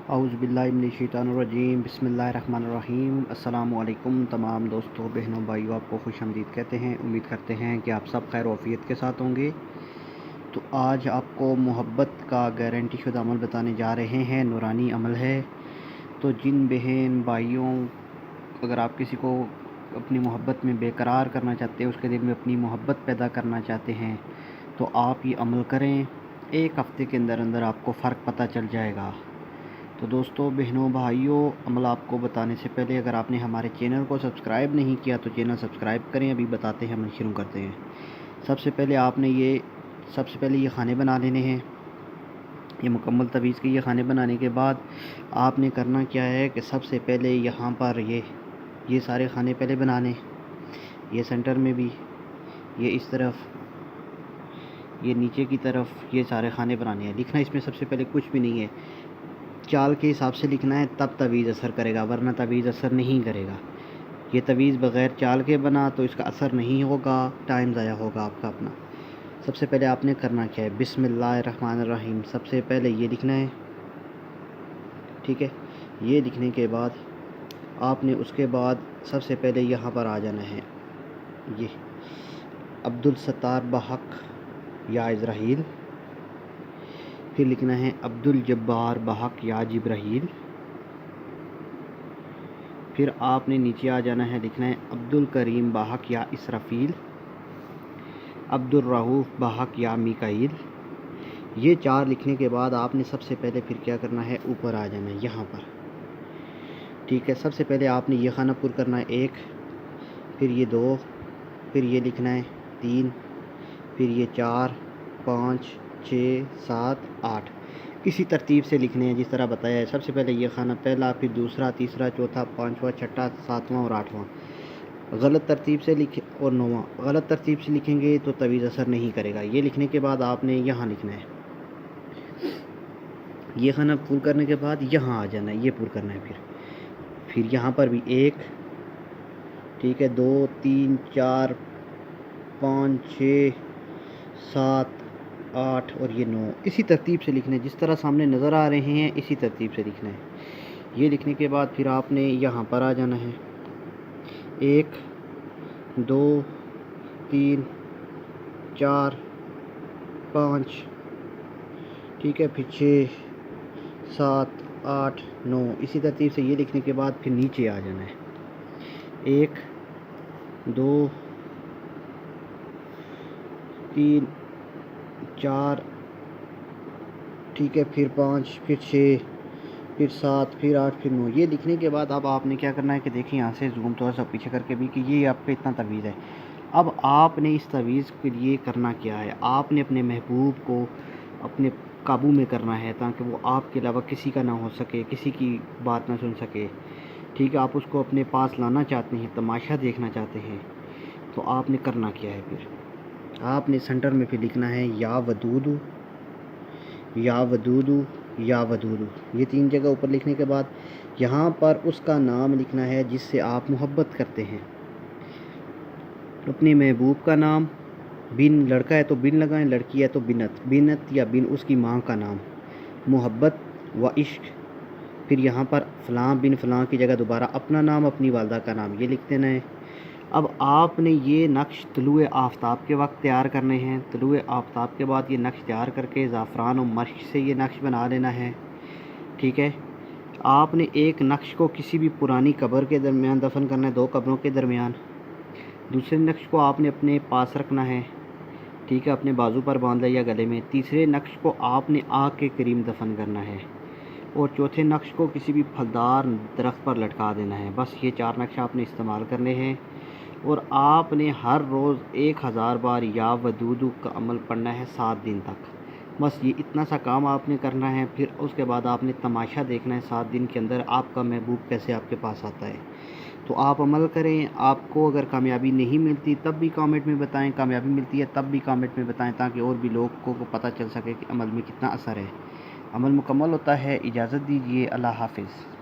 अऊज़ुबिल्लाहिमिनश्शैतानिर्रजीम बिस्मिल्लाहिर्रहमानिर्रहीम। अस्सलामु अलैकुम तमाम दोस्तों बहनों भाइयों, आपको खुश आमदीद कहते हैं। उम्मीद करते हैं कि आप सब खैर वफ़ियत के साथ होंगे। तो आज आपको मोहब्बत का गारंटी शुदा अमल बताने जा रहे हैं। नूरानी अमल है। तो जिन बहन भाइयों, अगर आप किसी को अपनी मोहब्बत में बेकरार करना चाहते हैं, उसके दिल में अपनी मोहब्बत पैदा करना चाहते हैं, तो आप ये अमल करें। एक हफ़्ते के अंदर अंदर आपको फ़र्क पता चल जाएगा। तो दोस्तों बहनों भाइयों, अमल आपको बताने से पहले अगर आपने हमारे चैनल को सब्सक्राइब नहीं किया तो चैनल सब्सक्राइब करें। अभी बताते हैं, अमल शुरू करते हैं। सबसे पहले ये खाने बना लेने हैं। ये मुकम्मल तवीज़ के ये खाने बनाने के बाद आपने करना क्या है कि सबसे पहले यहाँ पर ये सारे खाने पहले बनाने। ये सेंटर में भी, ये इस तरफ, ये नीचे की तरफ, ये सारे खाने बनाने हैं। लिखना इसमें सबसे पहले कुछ भी नहीं है, चाल के हिसाब से लिखना है, तब तवीज़ असर करेगा, वरना तवीज़ असर नहीं करेगा। ये तवीज़ बग़ैर चाल के बना तो इसका असर नहीं होगा, टाइम ज़ाया होगा आपका अपना। सबसे पहले आपने करना क्या है, बिस्मिल्लाहिर्रहमानिर्रहीम सबसे पहले ये लिखना है। ठीक है, ये लिखने के बाद आपने उसके बाद सबसे पहले यहाँ पर आ जाना है, ये अब्दुल सत्तार बहक या इज़राइल। फिर लिखना है अब्दुल जब्बार बहक या जिब्राहील। फिर आपने नीचे आ जाना है, लिखना है अब्दुल करीम बहक या इसराफील, अब्दुल रऊफ़ बहक या मीकाईल। ये 4 लिखने के बाद आपने सबसे पहले फिर क्या करना है, ऊपर आ जाना है यहाँ पर। ठीक है, सबसे पहले आपने ये खाना पुर करना है 1, फिर ये 2, फिर ये लिखना है 3, फिर ये 4, 5, 6, 7, 8। इसी तरतीब से लिखने हैं जिस तरह बताया है। सबसे पहले ये खाना पहला, फिर दूसरा, तीसरा, चौथा, पाँचवा, छठा, सातवां और आठवां। गलत तरतीब से लिखे और 9वां। गलत तरतीब से लिखेंगे तो तवीज़ असर नहीं करेगा। ये लिखने के बाद आपने यहाँ लिखना है। ये खाना पूरा करने के बाद यहाँ आ जाना है, ये पूरा करना है। फिर यहाँ पर भी 1, ठीक है, 2, 3, 4, 5, 6, 7, 8 और ये 9। इसी तरतीब से लिखना है, जिस तरह सामने नज़र आ रहे हैं इसी तरतीब से लिखना है। ये लिखने के बाद फिर आपने यहाँ पर आ जाना है, 1, 2, 3, 4, 5, ठीक है, फिर 6, 7, 8, 9। इसी तरतीब से ये लिखने के बाद फिर नीचे आ जाना है, 1, 2, 3, 4, ठीक है, फिर 5, फिर 6, फिर 7, फिर 8, फिर 9। ये लिखने के बाद अब आपने क्या करना है कि देखिए यहाँ से जूम थोड़ा सा पीछे करके भी कि ये आपका इतना तवीज़ है। अब आपने इस तवीज़ के लिए करना क्या है, आपने अपने महबूब को अपने काबू में करना है ताकि वो आपके अलावा किसी का ना हो सके, किसी की बात ना सुन सके। ठीक है, आप उसको अपने पास लाना चाहते हैं, तमाशा देखना चाहते हैं, तो आपने करना क्या है, फिर आपने सेंटर में फिर लिखना है या वदूदू, या वदूदू, या वदूदू। ये 3 जगह ऊपर लिखने के बाद यहाँ पर उसका नाम लिखना है जिससे आप मोहब्बत करते हैं। अपने महबूब का नाम, बिन लड़का है तो बिन लगाएं, लड़की है तो बिनत, बिनत या बिन उसकी माँ का नाम, मोहब्बत व इश्क। फिर यहाँ पर फ़लाँ बिन फ़लाँ की जगह दोबारा अपना नाम, अपनी वालदा का नाम, ये लिख देना है। अब आपने ये नक्श तुलुए आफ्ताब के वक्त तैयार करने हैं। तुलुए आफ्ताब के बाद ये नक्श तैयार करके ज़ाफ़रान और मश्क से ये नक्श बना लेना है। ठीक है, आपने एक नक्श को किसी भी पुरानी कब्र के दरमियान दफन करना है, 2 कब्रों के दरमियान। दूसरे नक्श को आपने अपने पास रखना है, ठीक है, अपने बाजू पर बांध लिया गले में। तीसरे नक्श को आपने आग के करीम दफन करना है और चौथे नक्श को किसी भी फलदार दरख्त पर लटका देना है। बस ये 4 नक्श आपने इस्तेमाल करने हैं और आपने हर रोज़ 1000 बार या वदूदू का अमल पढ़ना है 7 दिन तक। बस ये इतना सा काम आपने करना है। फिर उसके बाद आपने तमाशा देखना है 7 दिन के अंदर आपका महबूब कैसे आपके पास आता है। तो आप अमल करें। आपको अगर कामयाबी नहीं मिलती तब भी कमेंट में बताएं, कामयाबी मिलती है तब भी कमेंट में बताएं, ताकि और भी लोगों को पता चल सके कि अमल में कितना असर है। अमल मुकम्मल होता है। इजाज़त दीजिए, अल्लाह हाफ़िज़।